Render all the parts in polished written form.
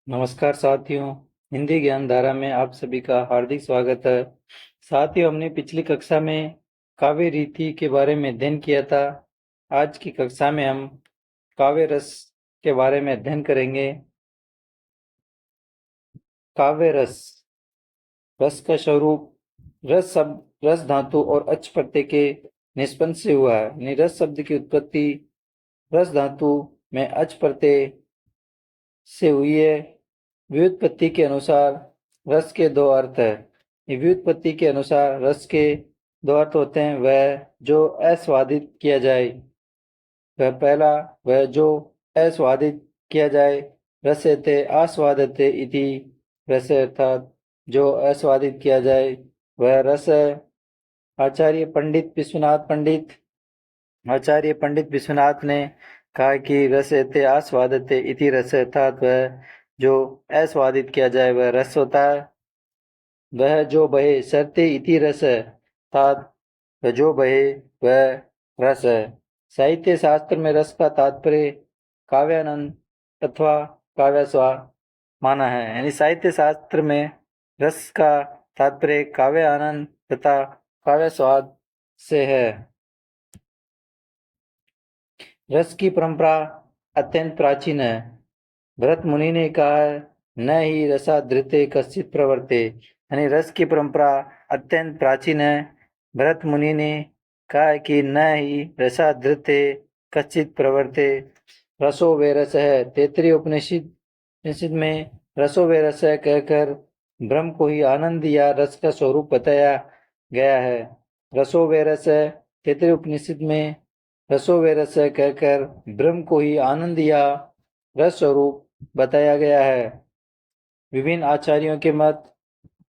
नमस्कार साथियों। हिंदी ज्ञान धारा में आप सभी का हार्दिक स्वागत है। साथियों, हमने पिछली कक्षा में काव्य रीति के बारे में अध्ययन किया था। आज की कक्षा में हम काव्य रस के बारे में अध्ययन करेंगे। काव्य रस, रस का स्वरूप। रस शब्द रस धातु और अच प्रत्यय के निष्पन्न से हुआ है। यानी रस शब्द की उत्पत्ति रस धातु में अच प्रत्यय से हुई है। व्युत्पत्ति के अनुसार रस के दो अर्थ है। व्युत्पत्ति के अनुसार रस के दो अर्थ होते हैं। वह जो अस्वादित किया जाए, वह पहला, वह जो अस्वादित किया जाए। रस्यते आस्वादते इति रस, अर्थात जो अस्वादित किया जाए वह रस है। आचार्य पंडित विश्वनाथ ने कहा कि रसयते आस्वादते इति रस, अर्थात वह जो अस्वादित किया जाए वह रस होता है। वह जो बहे सरते इति रस, अर्थात वह जो बहे वह रस है। साहित्य शास्त्र में रस का तात्पर्य काव्यानंद अथवा काव्यस्वाद माना है। यानी साहित्य शास्त्र में रस का तात्पर्य काव्य आनंद तथा काव्य स्वाद से है। रस की परंपरा अत्यंत प्राचीन है। भरत मुनि ने कहा है, न ही रसाधृते कश्चित प्रवर्ते। यानी रस की परंपरा अत्यंत प्राचीन है। भरत मुनि ने कहा है कि न ही रसाधृते कश्चित प्रवर्ते। रसो वे रस है, तैत्तिरीय उपनिषद में रसो वे रस है कहकर ब्रह्म को ही आनंद या रस का स्वरूप बताया गया है। रसो वे रस है, तैत्तिरीय उपनिषद में रसो वे रस है कहकर ब्रह्म को ही आनंद या रस स्वरूप बताया गया है। विभिन्न आचार्यों के मत।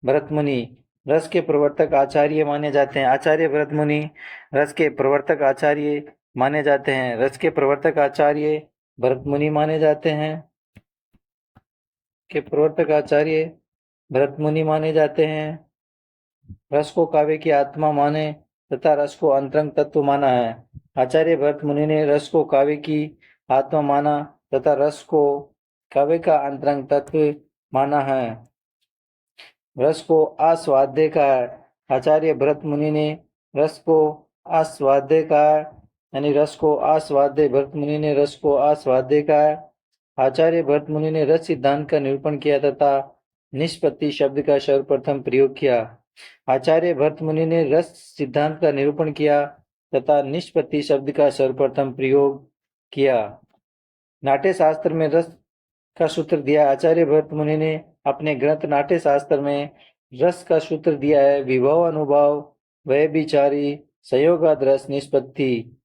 भरत मुनि रस के प्रवर्तक आचार्य माने जाते हैं। आचार्य भरत मुनि रस के प्रवर्तक आचार्य माने जाते हैं। रस के प्रवर्तक आचार्य भरत मुनि माने जाते हैं। के प्रवर्तक आचार्य भरत मुनि माने जाते हैं। रस को काव्य की आत्मा माने तथा रस को अंतरंग तत्व माना है। आचार्य भरत मुनि ने रस को काव्य की आत्मा माना तथा रस को काव्य का अंतरंग तत्व माना है। रस को आस्वाद्य का है। आचार्य भरत मुनि ने रस को आस्वाद्य का है। यानी रस को आस्वाद्य, भरत मुनि ने रस को आस्वाद्य का है। आचार्य भरत मुनि ने रस सिद्धांत का निरूपण किया तथा निष्पत्ति शब्द का सर्वप्रथम प्रयोग किया। आचार्य भरत मुनि ने रस सिद्धांत का निरूपण किया तथा निष्पत्ति शब्द का सर्वप्रथम प्रयोग किया। नाट्य शास्त्र में रस का सूत्र दिया। आचार्य भरत मुनि ने अपने ग्रंथ नाट्य शास्त्र में रस का सूत्र दिया है। विभव अनुभाव व्यभिचारी संयोगाद रस निष्पत्ति।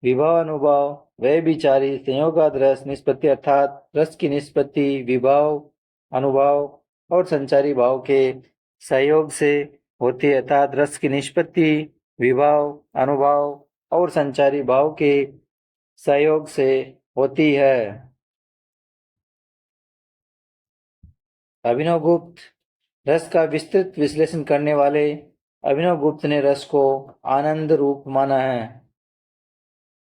विभव अनुभाव व्यभिचारी संयोगाद रस निष्पत्ति, अर्थात रस की निष्पत्ति विभाव, अनुभाव और संचारी भाव के सहयोग से होती है। अर्थात रस की निष्पत्ति विभाव, अनुभाव और संचारी भाव के सहयोग से होती है। अभिनव गुप्त रस का विस्तृत विश्लेषण करने वाले अभिनव गुप्त ने रस को आनंद रूप माना है।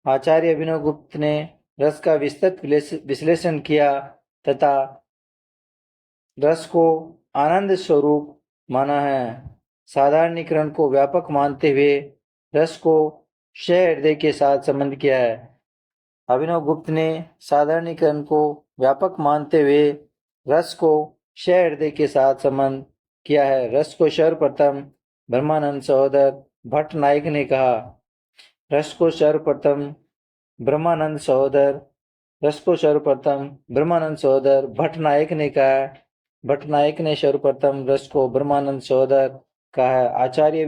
आचार्य अभिनव गुप्त ने रस का विस्तृत विश्लेषण किया तथा रस को आनंद स्वरूप माना है। साधारणीकरण को व्यापक मानते हुए रस को क्षय हृदय के साथ संबंध किया है। अभिनव गुप्त ने साधारणीकरण को व्यापक मानते हुए रस को क्षय हृदय के साथ संबंध किया है। रस को सर्वप्रथम ब्रह्मानंद सहोदर भट्ट नायक ने कहा। रस को सर्वप्रथम ब्रह्मानंद सहोदर भट्ट नायक ने कहा। भट्ट नायक ने सर्वप्रथम रस को ब्रह्मानंद सहोदर कहा। आचार्य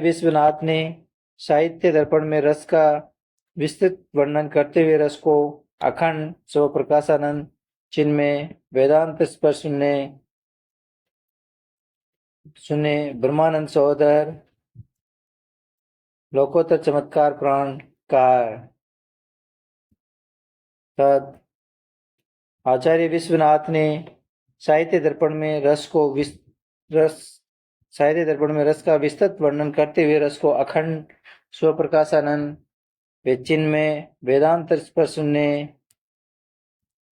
विश्वनाथ ने साहित्य दर्पण में रस का विस्तृत वर्णन करते हुए रस को अखंड स्व प्रकाशानंद चिन्ह में वेदांत स्पर्श सुने ब्रह्मानंद सहोदर लोकोत्तर चमत्कार प्राण का तद आचार्य विश्वनाथ ने साहित्य दर्पण में रस का विस्तृत वर्णन करते हुए रस को अखंड स्वप्रकाशानंद वे चिन्ह में वेदांत स्पर्श सुनने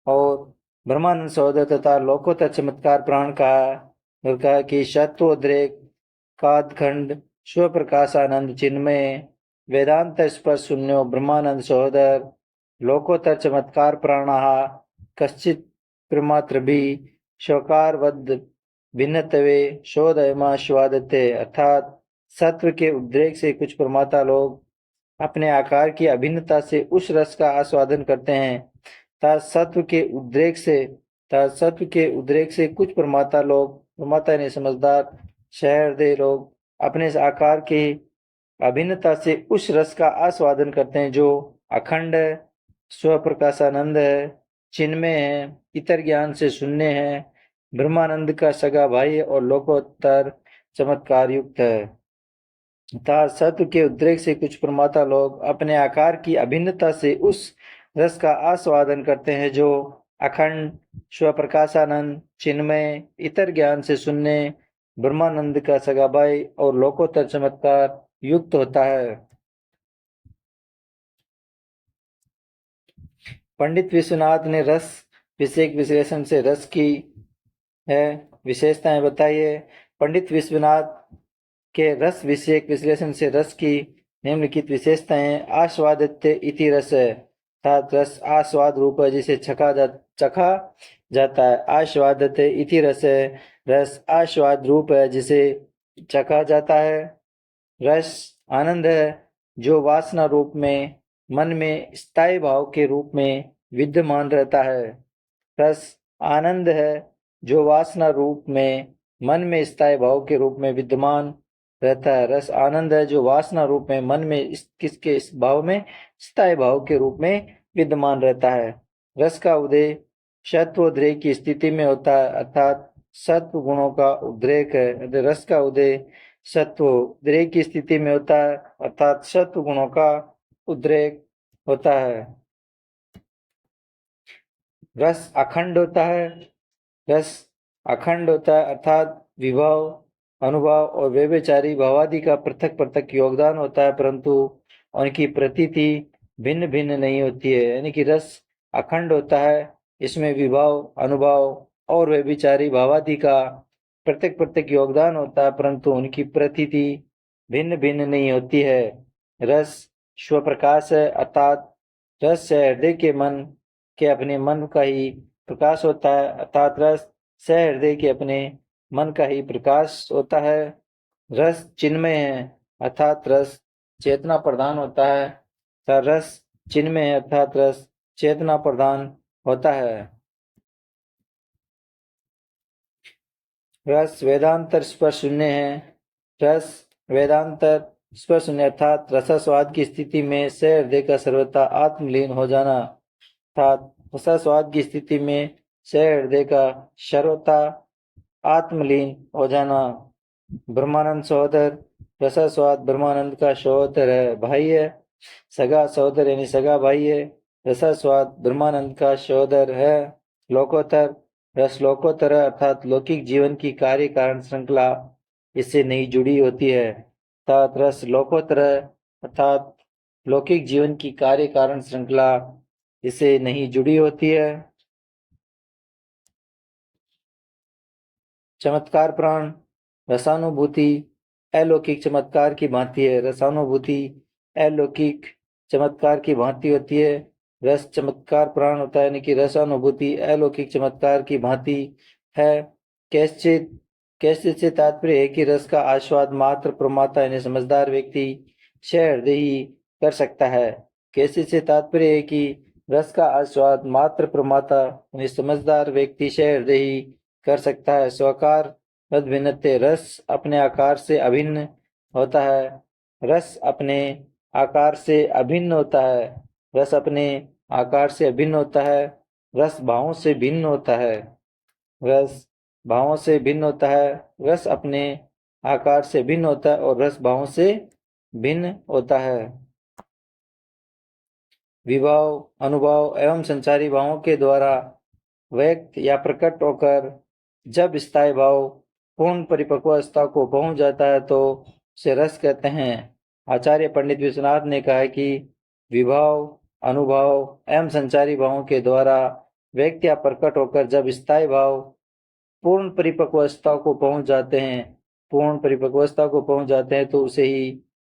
और ब्रह्मानंद सहोदर तथा लोकोत्तर चमत्कार प्राण का कि शत्वोद्रेक कादखंड स्व प्रकाशानंद चिन्मय वेदांत स्पर्श शून्यो ब्रह्मानंद सहोदर लोकोत्तर चमत्कार प्राणाः कश्चित प्रमात्र भी शोकारवद भिन्नत्वे शोधयमाश्वादते। अर्थात सत्व के उद्रेक से कुछ प्रमाता लोग अपने आकार की अभिन्नता से उस रस का आस्वादन करते हैं। सत्व के उद्रेक से कुछ प्रमाता ने समझदार सहृदय लोग अपने आकार की अभिन्नता से उस रस का आस्वादन करते हैं जो अखंड स्वप्रकाशानंद है, चिन्मय है, इतर ज्ञान से शून्य है, ब्रह्मानंद का सगा भाई और लोकोत्तर चमत्कार युक्त है। सत्व के उद्रेक से कुछ प्रमाता लोग अपने आकार की अभिन्नता से उस रस का आस्वादन करते हैं जो अखंड स्वप्रकाशानंद चिन्मय इतर ज्ञान से शून्य ब्रह्मानंद का सगाबाई और लोकोत्तर चमत्कार युक्त होता है। पंडित विश्वनाथ ने रस विषयक विश्लेषण से रस की है विशेषताएं बताइए। पंडित विश्वनाथ के रस विषयक विश्लेषण से रस की निम्नलिखित विशेषताएं आस्वादित्य इति रस है, अर्थात रस आस्वाद रूप है जिसे चखा जाता है। आस्वादते इति रस है, रस आस्वाद रूप है जिसे चखा जाता है। रस आनंद है जो वासना रूप में मन में स्थायी भाव के रूप में विद्यमान रहता है। रस आनंद है जो वासना रूप में मन में स्थायी भाव के रूप में विद्यमान रहता है। रस आनंद है जो वासना रूप में मन में किसके इस भाव में स्थायी भाव के रूप में विद्यमान रहता है। रस का उदय सत्वोद्रेक की स्थिति में होता है, अर्थात सत्व गुणों का उद्रेक है। रस का उदय सत्वोद्रेक की स्थिति में होता है, अर्थात सत्व गुणों का उद्रेक होता है। रस अखंड होता है, अर्थात विभाव अनुभव और व्यभिचारी भावादि का पृथक पृथक योगदान होता है, परंतु उनकी प्रतीति भिन्न भिन्न नहीं होती है। यानी कि रस अखंड होता है, इसमें विभाव अनुभव और व्यभिचारी भावादि का पृथक पृथक योगदान होता है, परंतु उनकी प्रतीति भिन्न भिन्न नहीं होती है। रस स्वप्रकाश है, अर्थात रस से हृदय के मन के अपने मन का ही प्रकाश होता है, अर्थात रस से हृदय के अपने मन का ही प्रकाश होता है। रस चिन्मय है, अर्थात रस चेतना प्रदान होता है। रस चिन्मय है, अर्थात रस चेतना प्रदान होता है। रस वेदांतर स्पर्श शून्य है, रस वेदांतर स्पर्श शून्य अर्थात रसास्वाद की स्थिति में से हृदय का सर्वथा आत्मलीन हो जाना, अर्थात रसास्वाद की स्थिति में से हृदय का सर्वथा आत्मलीन हो जाना। ब्रह्मानंद सहोदर रसास्वाद ब्रह्मानंद का सहोदर है, भाई है, सगा सहोदर यानी सगा भाई है। रसास्वाद ब्रह्मानंद का सहोदर है। लोकोत्तर रस लोकोत्तर अर्थात लौकिक जीवन की कार्य कारण श्रृंखला इससे नहीं जुड़ी होती है, अर्थात रस लोकोत्तर अर्थात लौकिक जीवन की कार्य कारण श्रृंखला इससे नहीं जुड़ी होती है। चमत्कार प्राण रसानुभूति अलौकिक चमत्कार की भांति है, रसानुभूति अलौकिक चमत्कार की भांति होती है। रस चमत्कार प्राण होता है, यानी कि रसानुभूति अलौकिक चमत्कार की भांति है। कैश्चित से तात्पर्य है कि रस का आस्वाद मात्र प्रमाता यानी समझदार व्यक्ति हृदय ही कर सकता है। कैश्चित से तात्पर्य है कि रस का आस्वाद मात्र प्रमाता यानी समझदार व्यक्ति हृदय ही कर सकता है। स्वकार भिन्नते रस अपने आकार से अभिन्न होता है, रस अपने आकार से अभिन्न होता है, रस अपने आकार से अभिन्न होता है, रस भावों से भिन्न होता है, रस भावों से भिन्न होता है, रस अपने आकार से भिन्न होता है और रस भावों से भिन्न होता है। विभाव अनुभव एवं संचारी भावों के द्वारा व्यक्त या प्रकट होकर जब स्थायी भाव पूर्ण परिपक्वता को पहुंच जाता है तो उसे रस कहते हैं। आचार्य पंडित विश्वनाथ ने कहा कि विभाव अनुभव एवं संचारी भावों के द्वारा व्यक्त या प्रकट होकर जब स्थायी भाव पूर्ण परिपक्वता को पहुंच जाते हैं तो उसे ही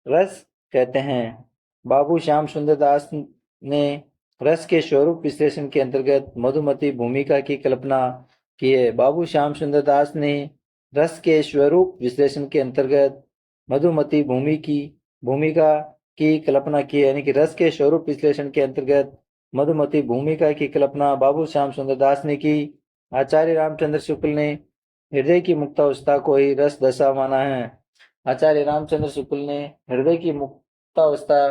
रस कहते हैं। बाबू श्याम सुंदर दास ने रस के स्वरूप विश्लेषण के अंतर्गत मधुमती भूमिका की कल्पना की है। बाबू श्याम सुंदर दास ने रस के स्वरूप विश्लेषण के अंतर्गत मधुमती भूमिका की कल्पना की है, यानी कि रस के स्वरूप विश्लेषण के अंतर्गत मधुमती भूमिका की कल्पना बाबू श्याम सुंदर दास ने की। आचार्य रामचंद्र शुक्ल ने हृदय की मुक्तावस्था को ही रस दशा माना है। आचार्य रामचंद्र शुक्ल ने हृदय की मुक्तावस्था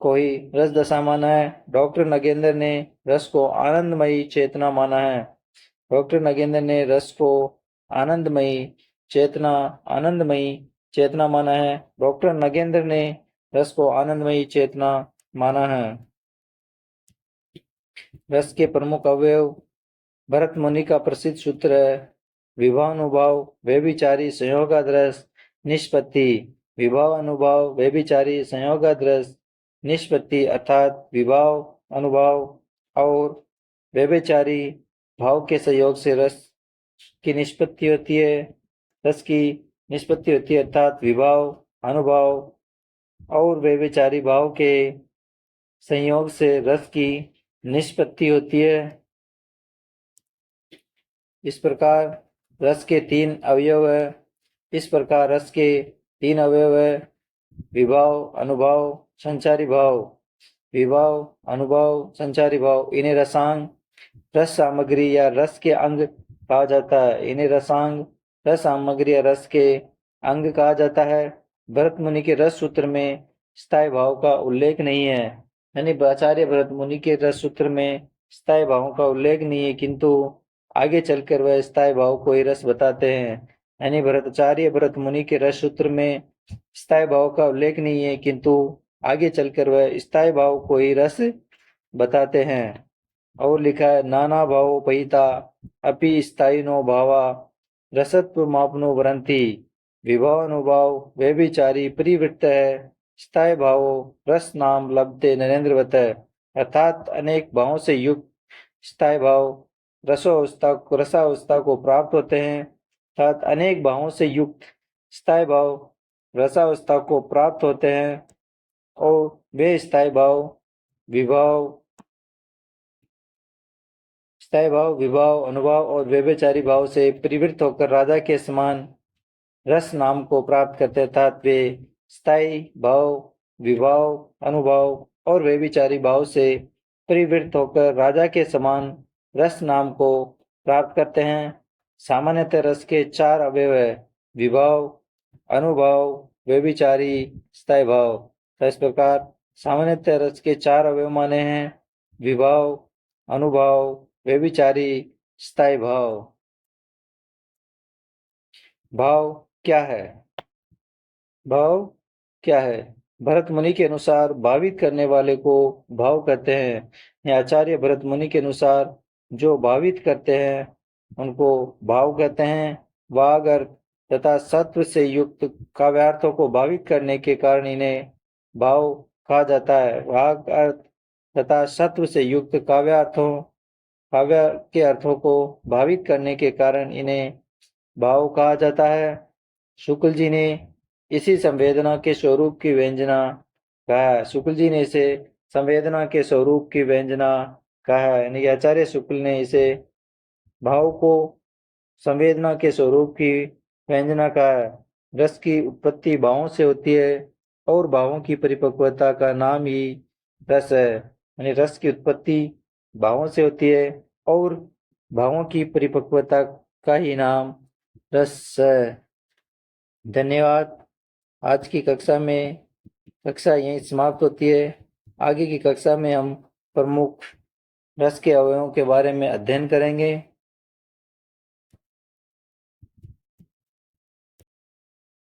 को ही रस दशा माना है। डॉक्टर नगेंद्र ने रस को आनंदमयी चेतना माना है। डॉक्टर नगेंद्र ने रस को आनंदमयी चेतना माना है। डॉक्टर नगेंद्र ने रस को आनंदमयी चेतना माना है। रस के प्रमुख अवयव भरत मुनि का प्रसिद्ध सूत्र है विभावानुभाव व्यभिचारी संयोगाद्रस निष्पत्ति। विभावानुभाव व्यभिचारी संयोगाद्रस निष्पत्ति अर्थात विभाव अनुभाव और व्यभिचारी भाव के संयोग से रस की निष्पत्ति होती है। रस की निष्पत्ति होती है अर्थात विभाव अनुभाव और व्यभिचारी भाव के संयोग से रस की निष्पत्ति होती है। इस प्रकार रस के तीन अवयव है विभाव अनुभाव संचारी भाव। विभाव अनुभाव संचारी भाव इन्हें रसांग रस सामग्री या रस के अंग कहा जाता है। इन्हें रसांग रस सामग्री या रस के अंग कहा जाता है। भरत मुनि के रस सूत्र में स्थायी भाव का उल्लेख नहीं है, यानी आचार्य भरत मुनि के रस सूत्र में स्थायी भावों का उल्लेख नहीं है, किंतु आगे चलकर वह स्थायी भाव को ही रस बताते हैं। यानी आचार्य भरत मुनि के रस सूत्र में स्थायी भाव का उल्लेख नहीं है, किंतु आगे चलकर वह स्थायी भाव को ही रस बताते हैं। और लिखा है नाना भावो पहिता अपि स्थायिनो भावा रसत्व मापनो वरंती। विभावानुभाव व्यभिचारी परिवृत्त है स्थायी भावो रस नाम लब्धे नरेंद्रवत है। अर्थात अनेक भावों से युक्त स्थायी भाव रसावस्था को प्राप्त होते हैं। अर्थात अनेक भावों से युक्त स्थायी भाव रसावस्था को प्राप्त होते हैं और वे स्थायी भाव विभाव अनुभाव और व्यभिचारी भाव से परिवृत्त होकर राजा के समान रस नाम को प्राप्त करते, अर्थात वे स्थायी भाव विभाव अनुभाव और व्यभिचारी भाव से परिवृत्त होकर राजा के समान रस नाम को प्राप्त करते हैं। सामान्यतः रस के चार अवयव है विभाव अनुभाव व्यभिचारी स्थायी भाव। तो इस प्रकार सामान्यतः रस के चार अवयव माने हैं विभाव अनुभाव व्यभिचारी स्थायी भाव। भाव क्या है? भाव क्या है? भरत मुनि के अनुसार भावित करने वाले को भाव कहते हैं। आचार्य भरत मुनि के अनुसार जो भावित करते हैं उनको भाव कहते हैं। वाग अर्थ तथा सत्व से युक्त काव्यार्थों को भावित करने के कारण इन्हें भाव कहा जाता है। वाग अर्थ तथा सत्व से युक्त काव्य के अर्थों को भावित करने के कारण इन्हें भाव कहा जाता है। शुक्ल जी ने इसी संवेदना के स्वरूप की व्यंजना कहा है। शुक्ल जी ने इसे संवेदना के स्वरूप की व्यंजना कहा है, यानी कि आचार्य शुक्ल ने इसे भाव को संवेदना के स्वरूप की व्यंजना कहा है। रस की उत्पत्ति भावों से होती है और भावों की परिपक्वता का नाम ही रस है। यानी रस की उत्पत्ति भावों से होती है और भावों की परिपक्वता का ही नाम रस है। धन्यवाद। आज की कक्षा यहीं समाप्त होती है। आगे की कक्षा में हम प्रमुख रस के अवयवों के बारे में अध्ययन करेंगे।